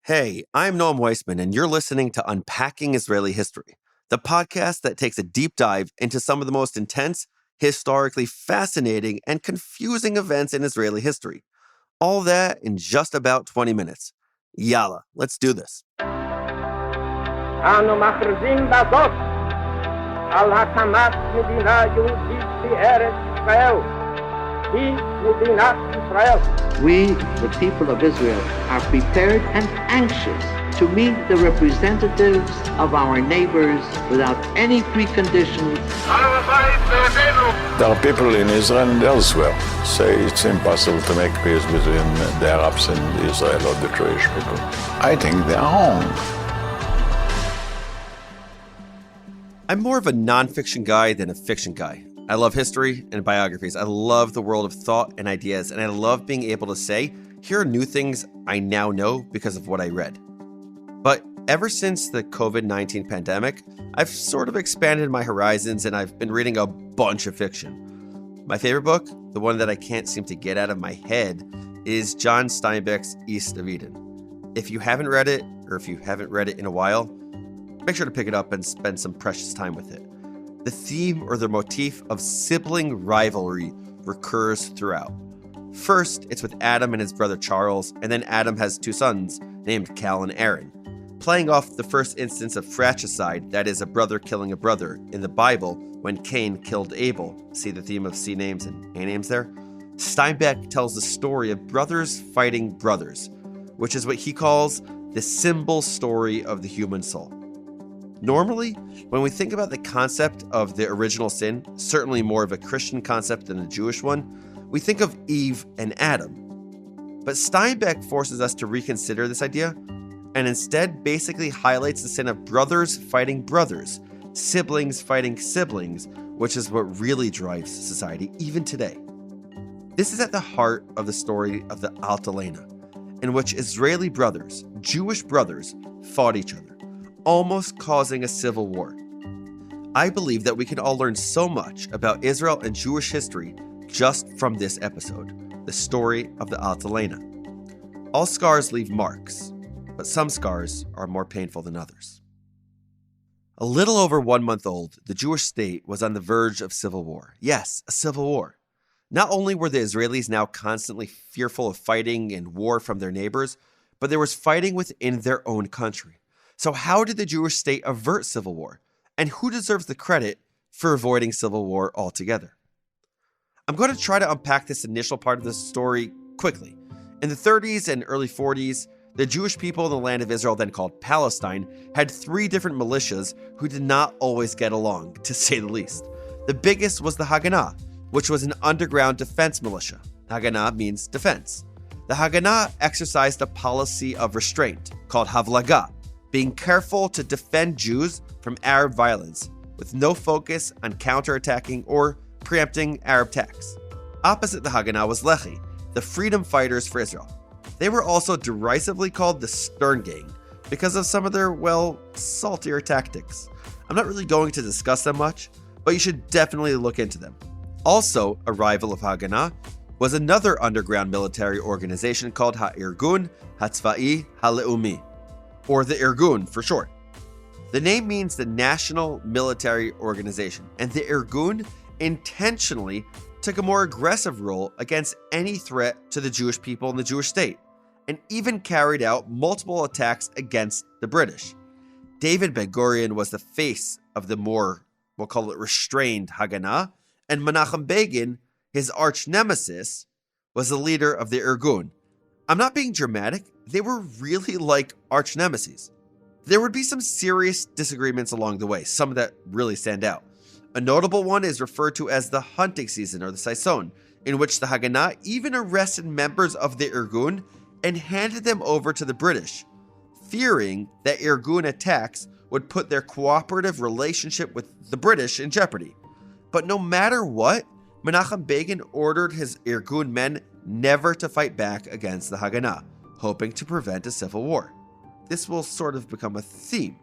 Hey, I'm Noam Weissman, and you're listening to Unpacking Israeli History, the podcast that takes a deep dive into some of the most intense, historically fascinating, and confusing events in Israeli history. All that in just about 20 minutes. Yalla, let's do this. אנו מכריזים בזאת על הקמת מדינה יהודית בארץ ישראל. היא מדינת ישראל. We, the people of Israel, are prepared and anxious to meet the representatives of our neighbors without any preconditions. There are people in Israel and elsewhere say it's impossible to make peace between the Arabs and Israel or the Jewish people. I think they are wrong. I'm more of a nonfiction guy than a fiction guy. I love history and biographies. I love the world of thought and ideas, and I love being able to say, here are new things I now know because of what I read. But ever since the COVID-19 pandemic, I've sort of expanded my horizons, and I've been reading a bunch of fiction. My favorite book, the one that I can't seem to get out of my head, is John Steinbeck's East of Eden. If you haven't read it, or if you haven't read it in a while, make sure to pick it up and spend some precious time with it. The theme or the motif of sibling rivalry recurs throughout. First, it's with Adam and his brother Charles, and then Adam has two sons named Cal and Aaron. Playing off the first instance of fratricide, that is, a brother killing a brother, in the Bible when Cain killed Abel, see the theme of C names and A names there? Steinbeck tells the story of brothers fighting brothers, which is what he calls the symbol story of the human soul. Normally, when we think about the concept of the original sin, certainly more of a Christian concept than a Jewish one, we think of Eve and Adam. But Steinbeck forces us to reconsider this idea, and instead basically highlights the sin of brothers fighting brothers, siblings fighting siblings, which is what really drives society even today. This is at the heart of the story of the Altalena, in which Israeli brothers, Jewish brothers, fought each other, almost causing a civil war. I believe that we can all learn so much about Israel and Jewish history just from this episode, the story of the Altalena. All scars leave marks, but some scars are more painful than others. A little over 1 month old, the Jewish state was on the verge of civil war. Yes, a civil war. Not only were the Israelis now constantly fearful of fighting and war from their neighbors, but there was fighting within their own country. So how did the Jewish state avert civil war? And who deserves the credit for avoiding civil war altogether? I'm going to try to unpack this initial part of the story quickly. In the 30s and early 40s, the Jewish people in the land of Israel, then called Palestine, had 3 different militias who did not always get along, to say the least. The biggest was the Haganah, which was an underground defense militia. Haganah means defense. The Haganah exercised a policy of restraint called Havlaga, being careful to defend Jews from Arab violence, with no focus on counterattacking or preempting Arab attacks. Opposite the Haganah was Lehi, the freedom fighters for Israel. They were also derisively called the Stern Gang because of some of their, saltier tactics. I'm not really going to discuss them much, but you should definitely look into them. Also, a rival of Haganah was another underground military organization called Ha'irgun Hatzva'i Haleumi, or the Irgun for short. The name means the National Military Organization, and the Irgun intentionally took a more aggressive role against any threat to the Jewish people in the Jewish state, and even carried out multiple attacks against the British. David Ben-Gurion was the face of the more, we'll call it restrained Haganah, and Menachem Begin, his arch nemesis, was the leader of the Irgun. I'm not being dramatic, they were really like arch nemesis. There would be some serious disagreements along the way, some that really stand out. A notable one is referred to as the hunting season, or the Saison, in which the Haganah even arrested members of the Irgun and handed them over to the British, fearing that Irgun attacks would put their cooperative relationship with the British in jeopardy. But no matter what, Menachem Begin ordered his Irgun men never to fight back against the Haganah, hoping to prevent a civil war. This will sort of become a theme.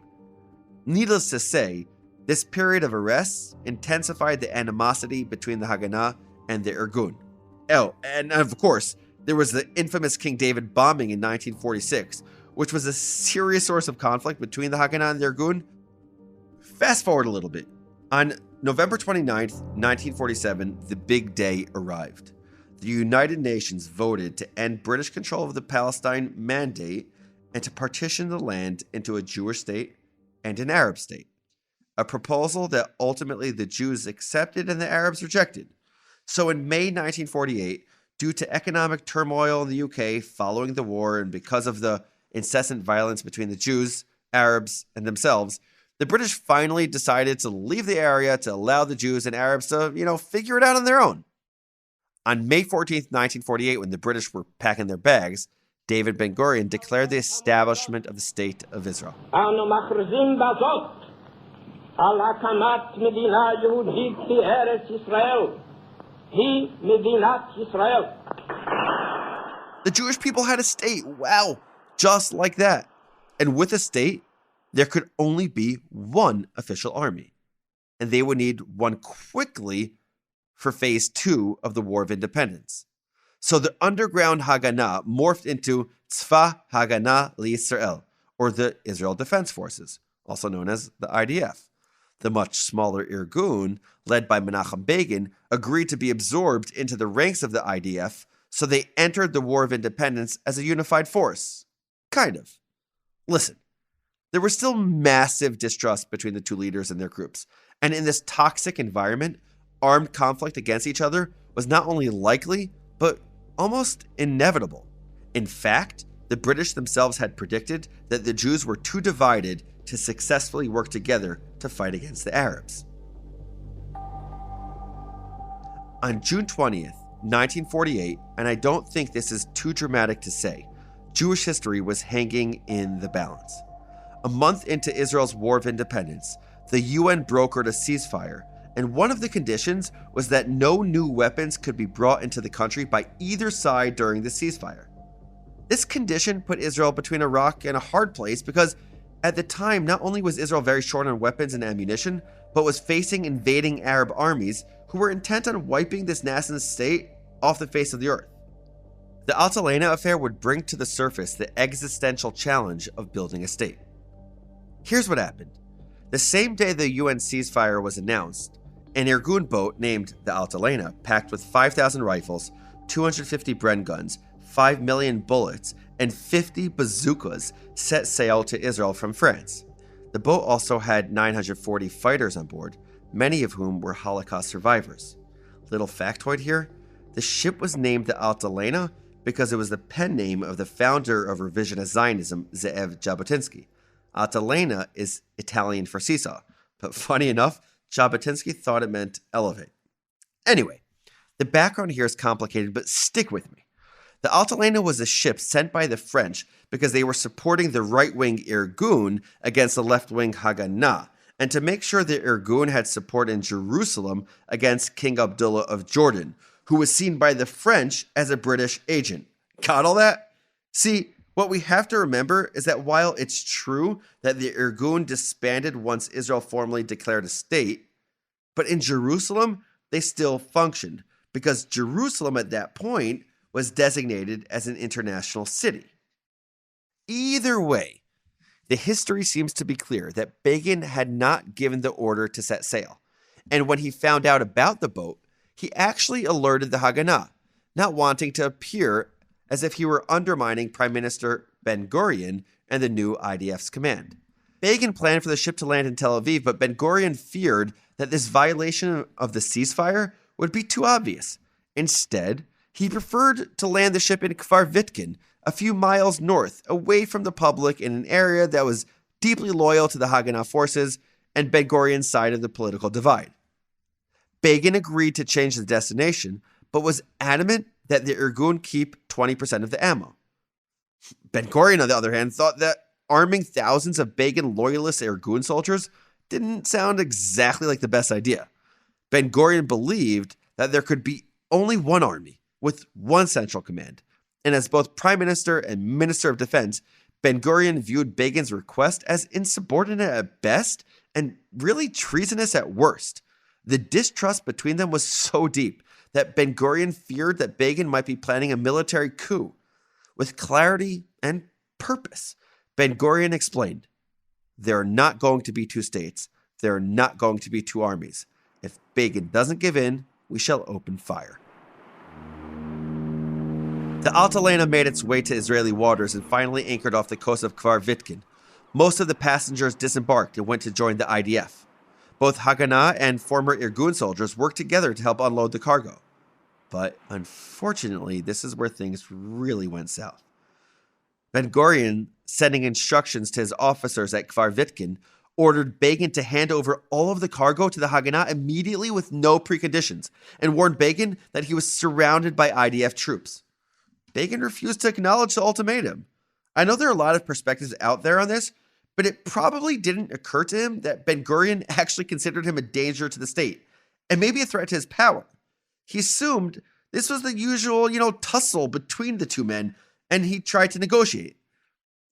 Needless to say, this period of arrests intensified the animosity between the Haganah and the Irgun. Oh, and of course, there was the infamous King David bombing in 1946, which was a serious source of conflict between the Haganah and the Irgun. Fast forward a little bit. On November 29th, 1947, the big day arrived. The United Nations voted to end British control of the Palestine Mandate and to partition the land into a Jewish state and an Arab state, a proposal that ultimately the Jews accepted and the Arabs rejected. So in May 1948, due to economic turmoil in the UK following the war and because of the incessant violence between the Jews, Arabs, and themselves, the British finally decided to leave the area to allow the Jews and Arabs to, figure it out on their own. On May 14th, 1948, when the British were packing their bags, David Ben-Gurion declared the establishment of the State of Israel. אנו מכריזים בזאת על הקמת מדינה יהודית בארץ ישראל. היא מדינת ישראל. The Jewish people had a state. Wow. Just like that. And with a state, there could only be one official army. And they would need one quickly for phase 2 of the War of Independence. So the underground Haganah morphed into Tzva Haganah L'Yisrael, or the Israel Defense Forces, also known as the IDF. The much smaller Irgun, led by Menachem Begin, agreed to be absorbed into the ranks of the IDF, so they entered the War of Independence as a unified force. Kind of. Listen, there was still massive distrust between the two leaders and their groups, and in this toxic environment, armed conflict against each other was not only likely, but almost inevitable. In fact, the British themselves had predicted that the Jews were too divided to successfully work together to fight against the Arabs. On June 20th, 1948, and I don't think this is too dramatic to say, Jewish history was hanging in the balance. A month into Israel's War of Independence, the UN brokered a ceasefire, and one of the conditions was that no new weapons could be brought into the country by either side during the ceasefire. This condition put Israel between a rock and a hard place because at the time, not only was Israel very short on weapons and ammunition, but was facing invading Arab armies who were intent on wiping this nascent state off the face of the earth. The Altalena affair would bring to the surface the existential challenge of building a state. Here's what happened. The same day the UN ceasefire was announced, an Irgun boat named the Altalena, packed with 5,000 rifles, 250 Bren guns, 5 million bullets, and 50 bazookas, set sail to Israel from France. The boat also had 940 fighters on board, many of whom were Holocaust survivors. Little factoid here, the ship was named the Altalena because it was the pen name of the founder of revisionist Zionism, Ze'ev Jabotinsky. Altalena is Italian for seesaw, but funny enough, Jabotinsky thought it meant elevate. Anyway, the background here is complicated, but stick with me. The Altalena was a ship sent by the French because they were supporting the right-wing Irgun against the left-wing Haganah, and to make sure the Irgun had support in Jerusalem against King Abdullah of Jordan, who was seen by the French as a British agent. Got all that? See, what we have to remember is that while it's true that the Irgun disbanded once Israel formally declared a state, but in Jerusalem, they still functioned, because Jerusalem at that point was designated as an international city. Either way, the history seems to be clear that Begin had not given the order to set sail, and when he found out about the boat, he actually alerted the Haganah, not wanting to appear as if he were undermining Prime Minister Ben-Gurion and the new IDF's command. Begin planned for the ship to land in Tel Aviv, but Ben-Gurion feared that this violation of the ceasefire would be too obvious. Instead, he preferred to land the ship in Kfar Vitkin, a few miles north, away from the public in an area that was deeply loyal to the Haganah forces and Ben-Gurion's side of the political divide. Begin agreed to change the destination, but was adamant that the Irgun keep 20% of the ammo. Ben-Gurion, on the other hand, thought that arming thousands of Begin loyalist Irgun soldiers didn't sound exactly like the best idea. Ben-Gurion believed that there could be only one army with one central command, and as both Prime Minister and Minister of Defense, Ben-Gurion viewed Begin's request as insubordinate at best and really treasonous at worst. The distrust between them was so deep that Ben-Gurion feared that Begin might be planning a military coup. With clarity and purpose, Ben-Gurion explained, "There are not going to be two states. There are not going to be two armies. If Begin doesn't give in, we shall open fire." The Altalena made its way to Israeli waters and finally anchored off the coast of Kfar Vitkin. Most of the passengers disembarked and went to join the IDF. Both Haganah and former Irgun soldiers worked together to help unload the cargo. But unfortunately, this is where things really went south. Ben-Gurion, sending instructions to his officers at Kfar Vitkin, ordered Begin to hand over all of the cargo to the Haganah immediately with no preconditions, and warned Begin that he was surrounded by IDF troops. Begin refused to acknowledge the ultimatum. I know there are a lot of perspectives out there on this, but it probably didn't occur to him that Ben-Gurion actually considered him a danger to the state, and maybe a threat to his power. He assumed this was the usual, tussle between the two men, and he tried to negotiate.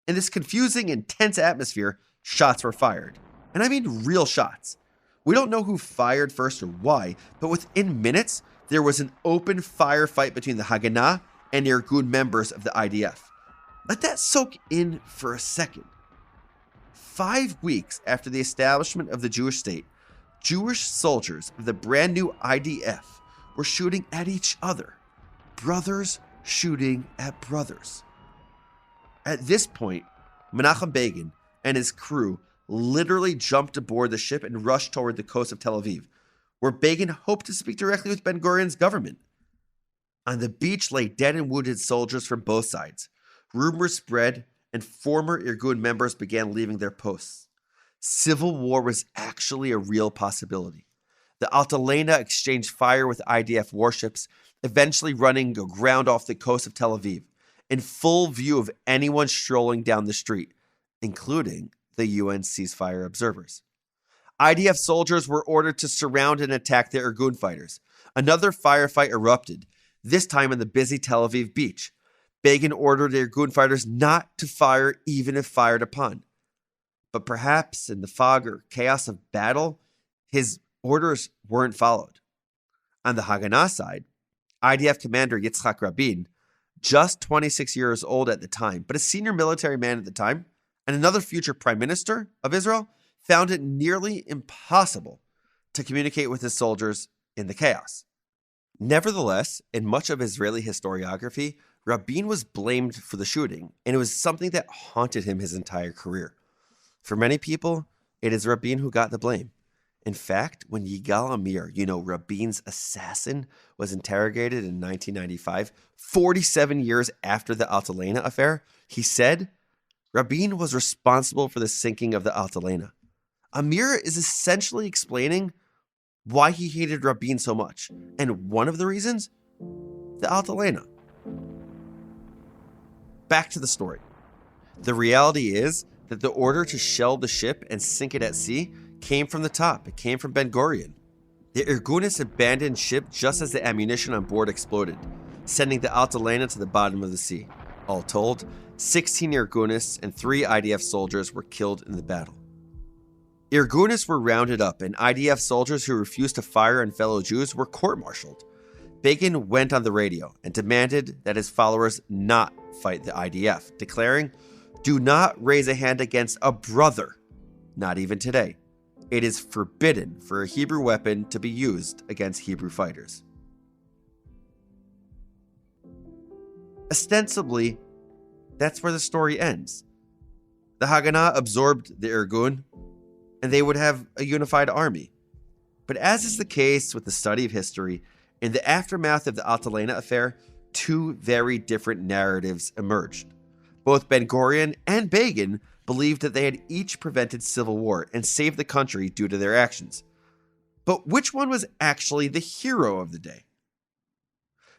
In this confusing and tense atmosphere, shots were fired. And I mean real shots. We don't know who fired first or why, but within minutes, there was an open firefight between the Haganah and Irgun members of the IDF. Let that soak in for a second. 5 weeks after the establishment of the Jewish state, Jewish soldiers of the brand new IDF were shooting at each other. Brothers shooting at brothers. At this point, Menachem Begin and his crew literally jumped aboard the ship and rushed toward the coast of Tel Aviv, where Begin hoped to speak directly with Ben-Gurion's government. On the beach lay dead and wounded soldiers from both sides. Rumors spread, and former Irgun members began leaving their posts. Civil war was actually a real possibility. The Altalena exchanged fire with IDF warships, eventually running aground off the coast of Tel Aviv, in full view of anyone strolling down the street, including the UN ceasefire observers. IDF soldiers were ordered to surround and attack the Irgun fighters. Another firefight erupted, this time on the busy Tel Aviv beach. Begin ordered the Irgun fighters not to fire even if fired upon. But perhaps in the fog or chaos of battle, his orders weren't followed. On the Haganah side, IDF commander Yitzchak Rabin, just 26 years old at the time, but a senior military man at the time, and another future prime minister of Israel, found it nearly impossible to communicate with his soldiers in the chaos. Nevertheless, in much of Israeli historiography, Rabin was blamed for the shooting, and it was something that haunted him his entire career. For many people, it is Rabin who got the blame. In fact, when Yigal Amir, Rabin's assassin, was interrogated in 1995, 47 years after the Altalena affair, he said Rabin was responsible for the sinking of the Altalena. Amir is essentially explaining why he hated Rabin so much, and one of the reasons, the Altalena. Back to the story. The reality is that the order to shell the ship and sink it at sea came from the top. It came from Ben-Gurion. The Irgunis abandoned ship just as the ammunition on board exploded, sending the Altalena to the bottom of the sea. All told, 16 Irgunis and 3 IDF soldiers were killed in the battle. Irgunis were rounded up, and IDF soldiers who refused to fire on fellow Jews were court-martialed. Begin went on the radio and demanded that his followers not fight the IDF, declaring, "Do not raise a hand against a brother, not even today. It is forbidden for a Hebrew weapon to be used against Hebrew fighters." Ostensibly, that's where the story ends. The Haganah absorbed the Irgun, and they would have a unified army. But as is the case with the study of history, in the aftermath of the Altalena affair, 2 very different narratives emerged. Both Ben-Gurion and Begin believed that they had each prevented civil war and saved the country due to their actions. But which one was actually the hero of the day?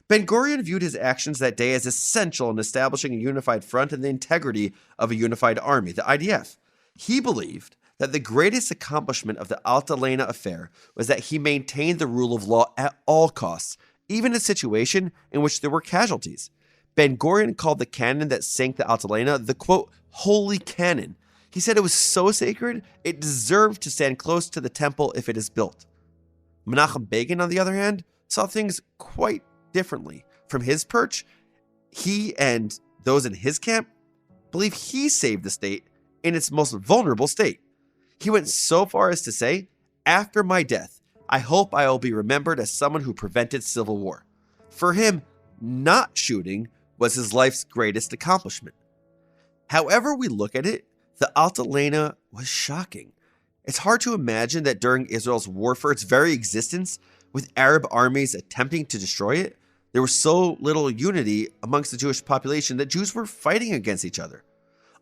Ben-Gurion viewed his actions that day as essential in establishing a unified front and the integrity of a unified army, the IDF. He believed that the greatest accomplishment of the Altalena affair was that he maintained the rule of law at all costs, even in a situation in which there were casualties. Ben-Gurion called the cannon that sank the Altalena the, quote, holy cannon. He said it was so sacred, it deserved to stand close to the temple if it is built. Menachem Begin, on the other hand, saw things quite differently. From his perch, he and those in his camp believe he saved the state in its most vulnerable state. He went so far as to say, "After my death, I hope I will be remembered as someone who prevented civil war." For him, not shooting was his life's greatest accomplishment. However we look at it, the Altalena was shocking. It's hard to imagine that during Israel's war for its very existence, with Arab armies attempting to destroy it, there was so little unity amongst the Jewish population that Jews were fighting against each other.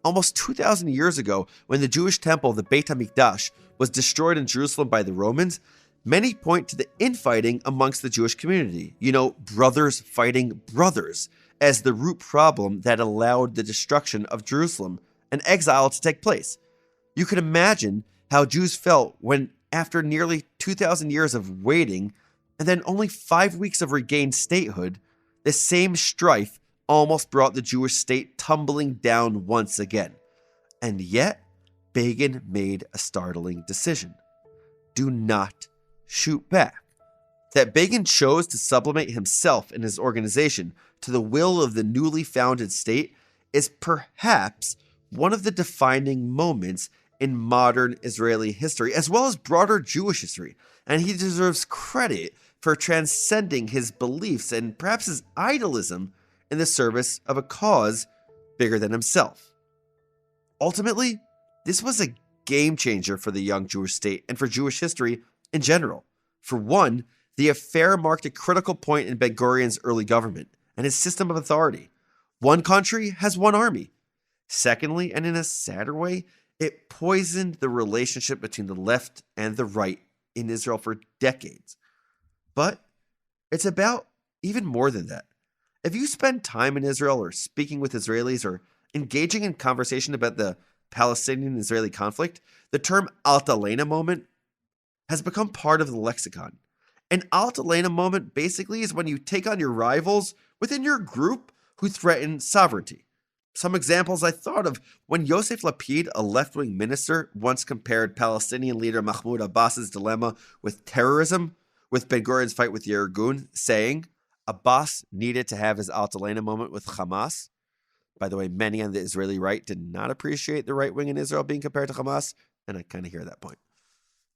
Almost 2,000 years ago, when the Jewish temple, the Beit HaMikdash, was destroyed in Jerusalem by the Romans, many point to the infighting amongst the Jewish community. Brothers fighting brothers, as the root problem that allowed the destruction of Jerusalem and exile to take place. You can imagine how Jews felt when, after nearly 2,000 years of waiting, and then only 5 weeks of regained statehood, the same strife almost brought the Jewish state tumbling down once again. And yet, Begin made a startling decision. Do not shoot back. That Begin chose to sublimate himself and his organization to the will of the newly founded state is perhaps one of the defining moments in modern Israeli history, as well as broader Jewish history, and he deserves credit for transcending his beliefs and perhaps his idolism in the service of a cause bigger than himself. Ultimately, this was a game changer for the young Jewish state and for Jewish history in general. For one, the affair marked a critical point in Ben-Gurion's early government and his system of authority. One country has one army. Secondly, and in a sadder way, it poisoned the relationship between the left and the right in Israel for decades. But it's about even more than that. If you spend time in Israel or speaking with Israelis or engaging in conversation about the Palestinian-Israeli conflict, the term Altalena moment has become part of the lexicon. An Altalena moment basically is when you take on your rivals within your group who threaten sovereignty. Some examples I thought of: when Yosef Lapid, a left-wing minister, once compared Palestinian leader Mahmoud Abbas's dilemma with terrorism, with Ben-Gurion's fight with the Irgun, saying Abbas needed to have his Altalena moment with Hamas. By the way, many on the Israeli right did not appreciate the right wing in Israel being compared to Hamas, and I kind of hear that point.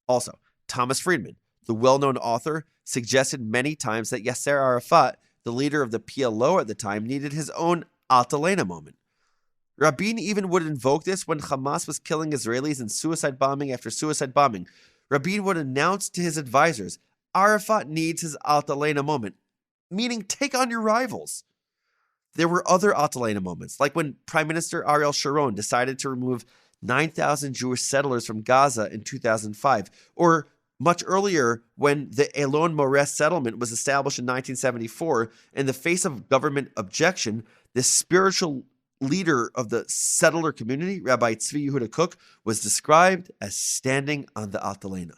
Also, Thomas Friedman, the well-known author, suggested many times that Yasser Arafat, the leader of the PLO at the time, needed his own Altalena moment. Rabin even would invoke this when Hamas was killing Israelis in suicide bombing after suicide bombing. Rabin would announce to his advisors, Arafat needs his Altalena moment, meaning take on your rivals. There were other Altalena moments, like when Prime Minister Ariel Sharon decided to remove 9,000 Jewish settlers from Gaza in 2005, or much earlier when the Elon Moreh settlement was established in 1974. In the face of government objection, the spiritual leader of the settler community, Rabbi Tzvi Yehuda Kook, was described as standing on the Altalena.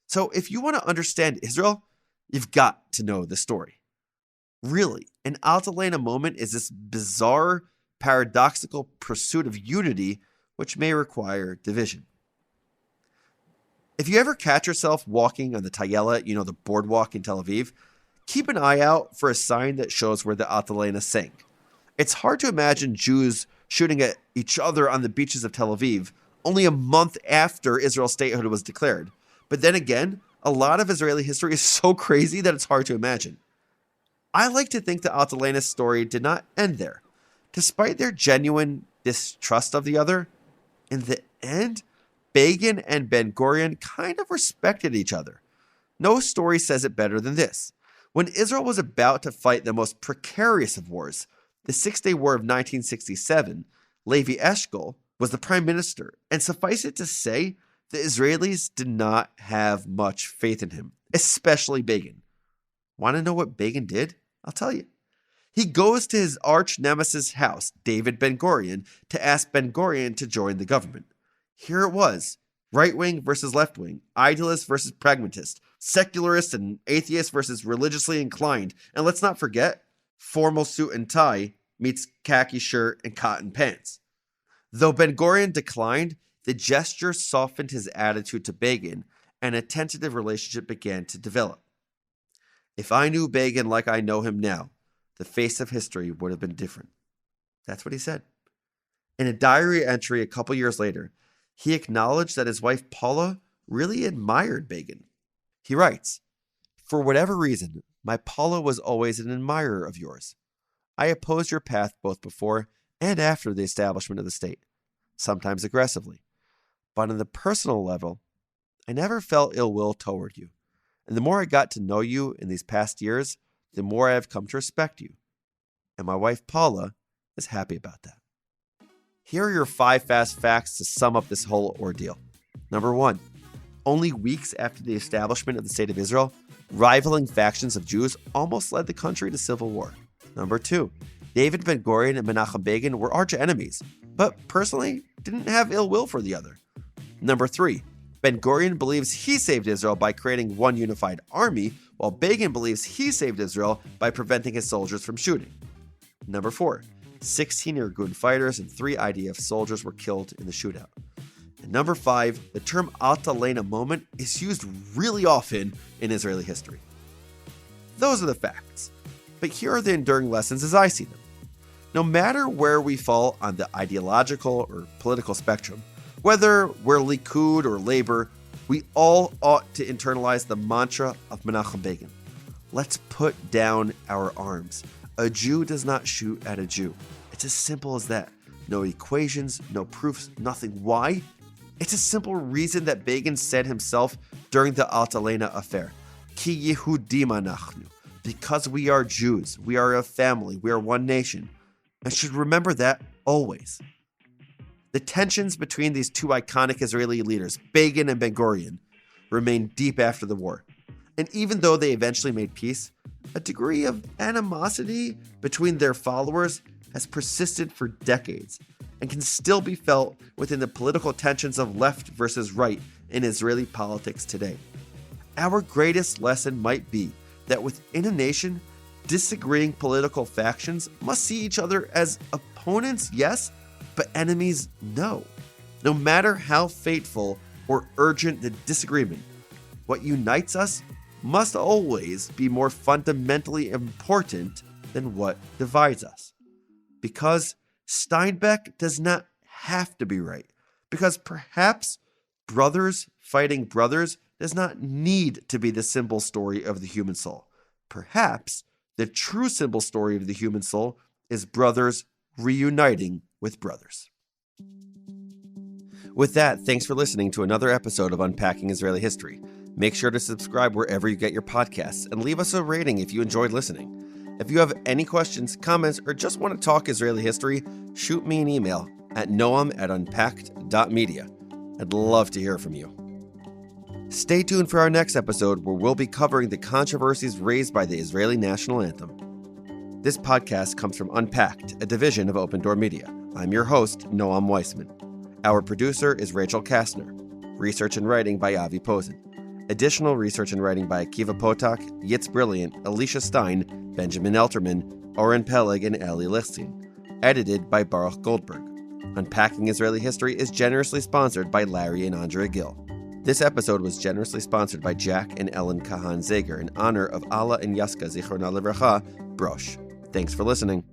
So if you want to understand Israel, you've got to know the story. Really, an Altalena moment is this bizarre, paradoxical pursuit of unity which may require division. If you ever catch yourself walking on the Tayela, the boardwalk in Tel Aviv, keep an eye out for a sign that shows where the Altalena sank. It's hard to imagine Jews shooting at each other on the beaches of Tel Aviv only a month after Israel's statehood was declared. But then again, a lot of Israeli history is so crazy that it's hard to imagine. I like to think the Altalena story did not end there. Despite their genuine distrust of the other, in the end, Begin and Ben-Gurion kind of respected each other. No story says it better than this. When Israel was about to fight the most precarious of wars, the Six-Day War of 1967, Levi Eshkol was the prime minister, and suffice it to say, the Israelis did not have much faith in him, especially Begin. Want to know what Begin did? I'll tell you. He goes to his arch nemesis' house, David Ben-Gurion, to ask Ben-Gurion to join the government. Here it was, right wing versus left wing, idealist versus pragmatist, secularist and atheist versus religiously inclined, and let's not forget, formal suit and tie meets khaki shirt and cotton pants. Though Ben-Gurion declined, the gesture softened his attitude to Begin, and a tentative relationship began to develop. If I knew Begin like I know him now, the face of history would have been different. That's what he said. In a diary entry a couple years later, he acknowledged that his wife Paula really admired Begin. He writes, "For whatever reason, my Paula was always an admirer of yours. I opposed your path both before and after the establishment of the state, sometimes aggressively. But on the personal level, I never felt ill will toward you. And the more I got to know you in these past years, the more I have come to respect you. And my wife Paula is happy about that." Here are your 5 fast facts to sum up this whole ordeal. Number 1, only weeks after the establishment of the State of Israel, rivaling factions of Jews almost led the country to civil war. Number 2, David Ben-Gurion and Menachem Begin were arch enemies, but personally didn't have ill will for the other. Number 3, Ben-Gurion believes he saved Israel by creating one unified army, while Begin believes he saved Israel by preventing his soldiers from shooting. Number 4, 16 Irgun fighters and 3 IDF soldiers were killed in the shootout. And number 5, the term Altalena moment is used really often in Israeli history. Those are the facts, but here are the enduring lessons as I see them. No matter where we fall on the ideological or political spectrum, whether we're Likud or Labor, we all ought to internalize the mantra of Menachem Begin. Let's put down our arms. A Jew does not shoot at a Jew. It's as simple as that. No equations, no proofs, nothing. Why? It's a simple reason that Begin said himself during the Altalena affair. Ki Yehudim anachnu. Because we are Jews, we are a family, we are one nation. And should remember that always. The tensions between these 2 iconic Israeli leaders, Begin and Ben-Gurion, remained deep after the war. And even though they eventually made peace, a degree of animosity between their followers has persisted for decades and can still be felt within the political tensions of left versus right in Israeli politics today. Our greatest lesson might be that within a nation, disagreeing political factions must see each other as opponents, yes, but enemies, no. No matter how fateful or urgent the disagreement, what unites us must always be more fundamentally important than what divides us. Because Steinbeck does not have to be right. Because perhaps brothers fighting brothers does not need to be the simple story of the human soul. Perhaps the true simple story of the human soul is brothers reuniting with brothers. With that, thanks for listening to another episode of Unpacking Israeli History. Make sure to subscribe wherever you get your podcasts and leave us a rating if you enjoyed listening. If you have any questions, comments, or just want to talk Israeli history, shoot me an email at noam@unpacked.media. I'd love to hear from you. Stay tuned for our next episode where we'll be covering the controversies raised by the Israeli national anthem. This podcast comes from Unpacked, a division of OpenDor Media. I'm your host, Noam Weissman. Our producer is Rachel Kastner. Research and writing by Avi Posen. Additional research and writing by Akiva Potak, Yitz Brilliant, Alicia Stein, Benjamin Elterman, Oren Peleg, and Eli Lichstein. Edited by Baruch Goldberg. Unpacking Israeli History is generously sponsored by Larry and Andrea Gill. This episode was generously sponsored by Jack and Ellen Kahan Zager in honor of Allah and Yaska Zichronah Livracha Brosh. Thanks for listening.